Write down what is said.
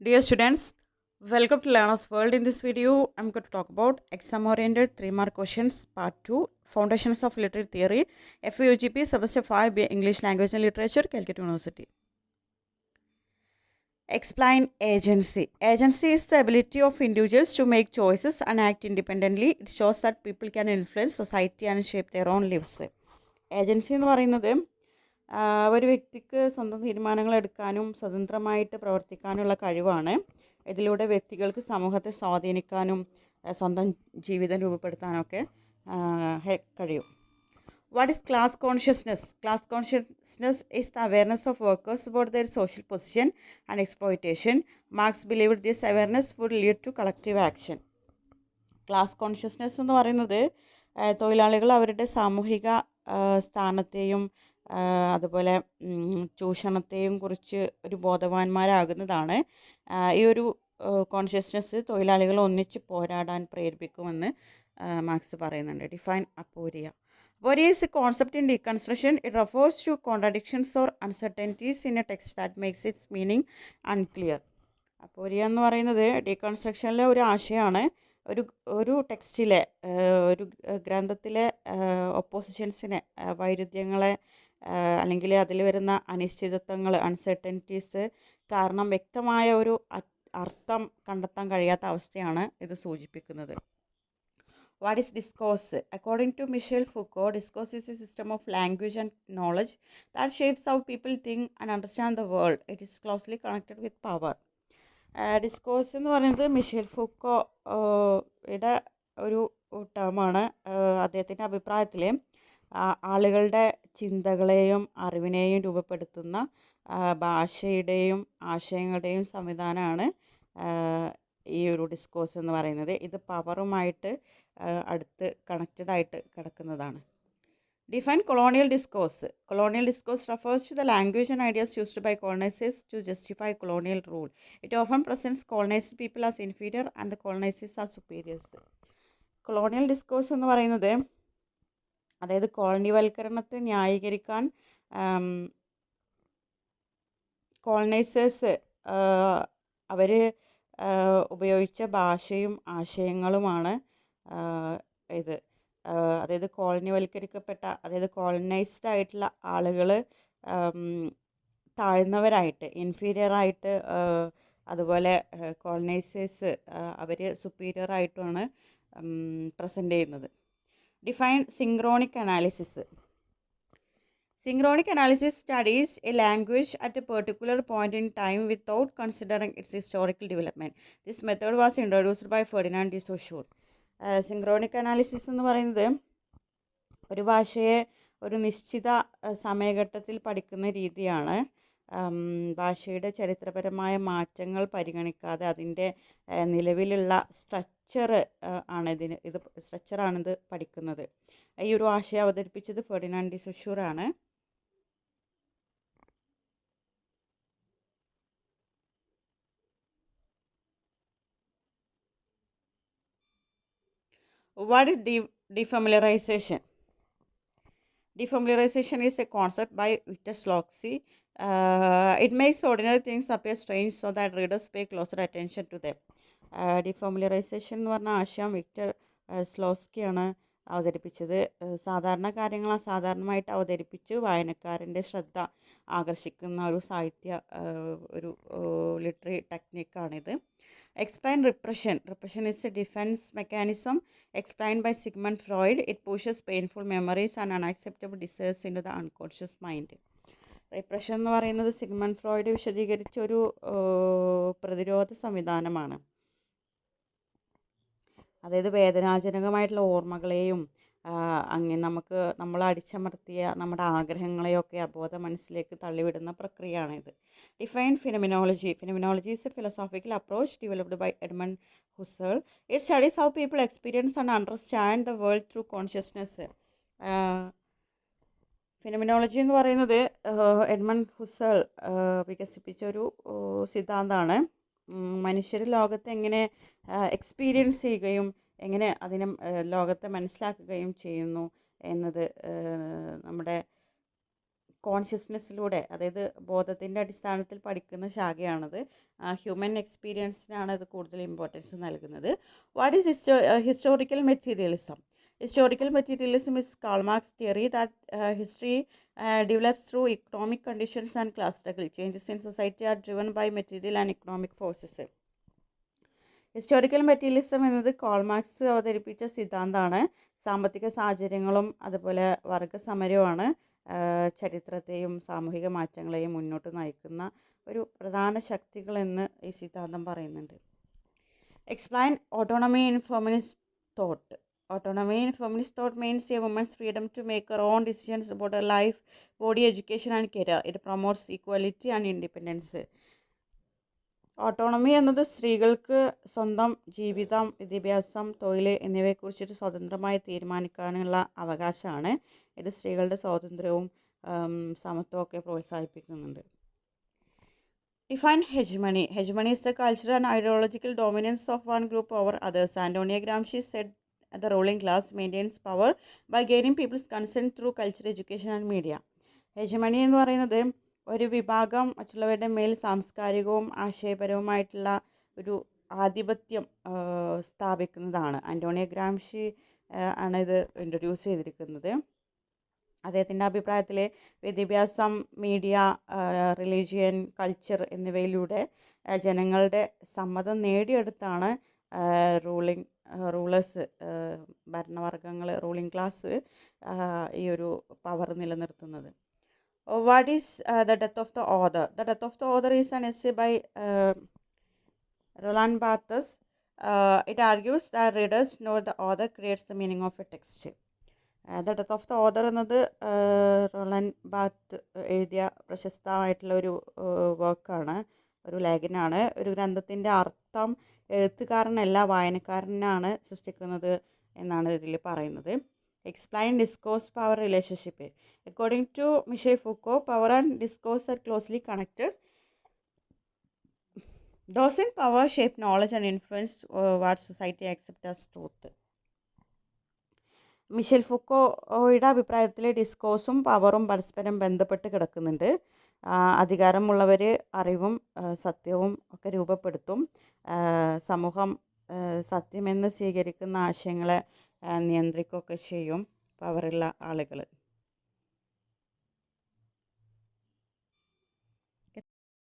Dear students, welcome to Learner's World. In this video, I'm going to talk about exam-oriented 3-mark questions, Part 2, Foundations of Literary Theory, FUGP, Semester 5, English Language and Literature, Calcutta University. Explain agency. Agency is the ability of individuals to make choices and act independently. It shows that people can influence society and shape their own lives. Agency എന്ന് പറയുന്നത് ഒരു വ്യക്തിക്ക് സ്വന്തം തീരുമാനങ്ങൾ എടുക്കാനും സ്വതന്ത്രമായിട്ട് പ്രവർത്തിക്കാനുള്ള കഴിവാണ്. ഇതിലൂടെ വ്യക്തികൾക്ക് സമൂഹത്തെ സ്വാധീനിക്കാനും സ്വന്തം ജീവിതം രൂപപ്പെടുത്താനൊക്കെ കഴിയും. What is class consciousness? Class consciousness is the awareness of workers about their social position and exploitation. Marx believed this awareness would lead to collective action. Class consciousness എന്ന് പറയുന്നത് തൊഴിലാളികൾ അവരുടെ സാമൂഹിക സ്ഥാനത്തെയും അതുപോലെ ചൂഷണത്തെയും കുറിച്ച് ഒരു ബോധവാന്മാരാകുന്നതാണ്. ഈ ഒരു കോൺഷ്യസ്നെസ് തൊഴിലാളികൾ ഒന്നിച്ച് പോരാടാൻ പ്രേരിപ്പിക്കുമെന്ന് മാർക്സ് പറയുന്നുണ്ട്. Define അപ്പോരിയ. Aporia is a concept in deconstruction. It refers to contradictions or uncertainties in a text that makes its meaning unclear. അപ്പോരിയ എന്ന് പറയുന്നത് ഡീകൺസ്ട്രക്ഷനിലെ ഒരു ആശയമാണ്. ഒരു ടെക്സ്റ്റിലെ ഒരു ഗ്രന്ഥത്തിലെ ഒപ്പോസിഷൻസിനെ, വൈരുദ്ധ്യങ്ങളെ അല്ലെങ്കിൽ അതിൽ വരുന്ന അനിശ്ചിതത്വങ്ങൾ, അൺസർട്ടനിറ്റീസ് കാരണം വ്യക്തമായ ഒരു അർത്ഥം കണ്ടെത്താൻ കഴിയാത്ത അവസ്ഥയാണ് ഇത് സൂചിപ്പിക്കുന്നത്. What is discourse? According to Michel Foucault, discourse is a system of language and knowledge that shapes how people think and understand the world. It is closely connected with power. Discourse എന്ന് പറയുന്നത് Michel ഫൂക്കോയുടെ ഒരു ടേമാണ്. അദ്ദേഹത്തിൻ്റെ അഭിപ്രായത്തിൽ ആളുകളുടെ ചിന്തകളെയും അറിവിനെയും രൂപപ്പെടുത്തുന്ന ഭാഷയുടെയും ആശയങ്ങളുടെയും സംവിധാനമാണ് ഈ ഒരു ഡിസ്കോഴ്സ് എന്ന് പറയുന്നത്. ഇത് പവറുമായിട്ട് അടുത്ത് കണക്റ്റഡ് ആയിട്ട് കിടക്കുന്നതാണ്. Define colonial discourse. Colonial discourse refers to the language and ideas used by colonizers to justify colonial rule. It often presents colonized people as inferior and the colonizers as superiors. Colonial discourse എന്ന് പറയുന്നത് അതായത് കോളനിവൽക്കരണത്തെ ന്യായീകരിക്കാൻ colonisers അവർ ഉപയോഗിച്ച ഭാഷയും ആശയങ്ങളുമാണ് ഇത്. അതായത് കോളനിവൽക്കരിക്കപ്പെട്ട, അതായത് colonised ആയിട്ടുള്ള ആളുകൾ താഴ്ന്നവരായിട്ട്, ഇൻഫീരിയറായിട്ട്, അതുപോലെ കോളനൈസേഴ്സ് അവർ സുപ്പീരിയർ ആയിട്ടുമാണ് പ്രസൻറ്റ് ചെയ്യുന്നത്. Define synchronic analysis. Synchronic analysis studies a language at a particular point in time without considering its historical development. This method was introduced by Ferdinand de Saussure. Synchronic analysis എന്ന് പറയുന്നത് ഒരു ഭാഷയെ ഒരു നിശ്ചിത സമയഘട്ടത്തിൽ പഠിക്കുന്ന രീതിയാണ്. ഭാഷയുടെ ചരിത്രപരമായ മാറ്റങ്ങൾ പരിഗണിക്കാതെ അതിൻ്റെ നിലവിലുള്ള സ്ട്രക്ചറാണിത് പഠിക്കുന്നത്. ഈ ഒരു ആശയം അവതരിപ്പിച്ചത് ഫെർഡിനാൻഡ് ഡി സൊഷൂർ ആണ്. What is defamiliarization? Defamiliarization is a concept by Victor Sloczi. It makes ordinary things appear strange so that readers pay closer attention to them. Defamiliarization എന്ന് പറഞ്ഞ ആശയം വിക്ടർ സ്ലോസ്കിയാണ് അവതരിപ്പിച്ചത്. സാധാരണ കാര്യങ്ങൾ അസാധാരണമായിട്ട് അവതരിപ്പിച്ച് വായനക്കാരൻ്റെ ശ്രദ്ധ ആകർഷിക്കുന്ന ഒരു ഒരു literary ടെക്നിക്കാണിത്. Explain repression. Repression is a defense mechanism explained by Sigmund Freud. It pushes painful memories and unacceptable desires into the unconscious mind. Repression എന്ന് പറയുന്നത് സിഗ്മണ്ട് ഫ്രോയിഡ് വിശദീകരിച്ച ഒരു പ്രതിരോധ സംവിധാനമാണ്. അതായത് വേദനാജനകമായിട്ടുള്ള ഓർമ്മകളെയും നമ്മൾ അടിച്ചമർത്തിയ നമ്മുടെ ആഗ്രഹങ്ങളെയൊക്കെ അബോധ മനസ്സിലേക്ക് തള്ളിവിടുന്ന പ്രക്രിയയാണിത്. Define phenomenology. Phenomenology is a philosophical approach developed by Edmund Husserl. It studies how people experience and understand the world through consciousness. Phenomenology എന്ന് പറയുന്നത് എഡ്മണ്ട് ഹുസേൾ വികസിപ്പിച്ച ഒരു സിദ്ധാന്തമാണ്. മനുഷ്യർ ലോകത്തെ എങ്ങനെ എക്സ്പീരിയൻസ് ചെയ്യുകയും എങ്ങനെ അതിനെ ലോകത്തെ മനസ്സിലാക്കുകയും ചെയ്യുന്നു എന്നത് നമ്മുടെ കോൺഷ്യസ്നെസ്സിലൂടെ, അതായത് ബോധത്തിൻ്റെ അടിസ്ഥാനത്തിൽ പഠിക്കുന്ന ശാഖയാണത്. ഹ്യൂമൻ എക്സ്പീരിയൻസിനാണ് ഇത് കൂടുതൽ ഇമ്പോർട്ടൻസ് നൽകുന്നത്. What is historical materialism? Historical materialism is Karl Marx's theory that history develops through economic conditions and class struggle. Changes in society are driven by material and economic forces. Historical materialism എന്നത് കോൾമാർക്സ് അവതരിപ്പിച്ച സിദ്ധാന്തമാണ്. സാമ്പത്തിക സാഹചര്യങ്ങളും അതുപോലെ വർഗസമരവുമാണ് ചരിത്രത്തെയും സാമൂഹിക മാറ്റങ്ങളെയും മുന്നോട്ട് നയിക്കുന്ന ഒരു പ്രധാന ശക്തികളെന്ന് ഈ സിദ്ധാന്തം പറയുന്നുണ്ട്. Explain autonomy in feminist thought. Autonomy in feminist thought means a woman's freedom to make her own decisions about her life, body, education and career. It promotes equality and independence. Autonomy എന്നത് സ്ത്രീകൾക്ക് സ്വന്തം ജീവിതം, വിദ്യാഭ്യാസം, തൊഴിൽ എന്നിവയെക്കുറിച്ചിട്ട് സ്വതന്ത്രമായി തീരുമാനിക്കാനുള്ള അവകാശമാണ്. ഇത് സ്ത്രീകളുടെ സ്വാതന്ത്ര്യവും സമത്വവും ഒക്കെ പ്രോത്സാഹിപ്പിക്കുന്നുണ്ട്. Define hegemony. Hegemony is the cultural and ideological dominance of one group over others. Antonio Gramsci said the ruling class maintains power by gaining people's consent through culture, education and media. ഹെജമണി എന്ന് പറയുന്നത് ഒരു വിഭാഗം മറ്റുള്ളവരുടെ മേൽ സാംസ്കാരികവും ആശയപരവുമായിട്ടുള്ള ഒരു ആധിപത്യം സ്ഥാപിക്കുന്നതാണ്. Antonio Gramsci ആണ് ഇത് ഇൻട്രൊഡ്യൂസ് ചെയ്തിരിക്കുന്നത്. അദ്ദേഹത്തിൻ്റെ അഭിപ്രായത്തിൽ വിദ്യാഭ്യാസം, മീഡിയ, റിലീജിയൻ, കൾച്ചർ എന്നിവയിലൂടെ ജനങ്ങളുടെ സമ്മതം നേടിയെടുത്താണ് റൂളേഴ്സ്, ഭരണവർഗങ്ങൾ, റൂളിംഗ് ക്ലാസ് ഈ ഒരു പവർ നിലനിർത്തുന്നത്. What is the death of the author? The death of the author is an essay by Roland Barthes. It argues that readers not the author creates the meaning of a text. The death of the author എന്നത് Roland ബാർത്ത് എഴുതിയ പ്രശസ്തമായിട്ടുള്ള ഒരു വർക്കാണ്, ഒരു ലേഖനമാണ്. ഒരു ഗ്രന്ഥത്തിൻ്റെ അർത്ഥം എഴുത്തുകാരനല്ല വായനക്കാരനാണ് സൃഷ്ടിക്കുന്നത് എന്നാണ് ഇതിൽ പറയുന്നത്. Explain discourse power relationship. According to Michel Foucault, power and discourse are closely connected. Those in power shape knowledge and influence what society accepts as truth. Michel ഫുക്കോയുടെ അഭിപ്രായത്തിൽ ഡിസ്കോഴ്സും പവറും പരസ്പരം ബന്ധപ്പെട്ട് കിടക്കുന്നുണ്ട്. അധികാരമുള്ളവർ അറിവും സത്യവും ഒക്കെ രൂപപ്പെടുത്തും. സമൂഹം സത്യമെന്ന് സ്വീകരിക്കുന്ന ആശയങ്ങളെ നിയന്ത്രിക്കുകയൊക്കെ ചെയ്യും പവറുള്ള ആളുകൾ.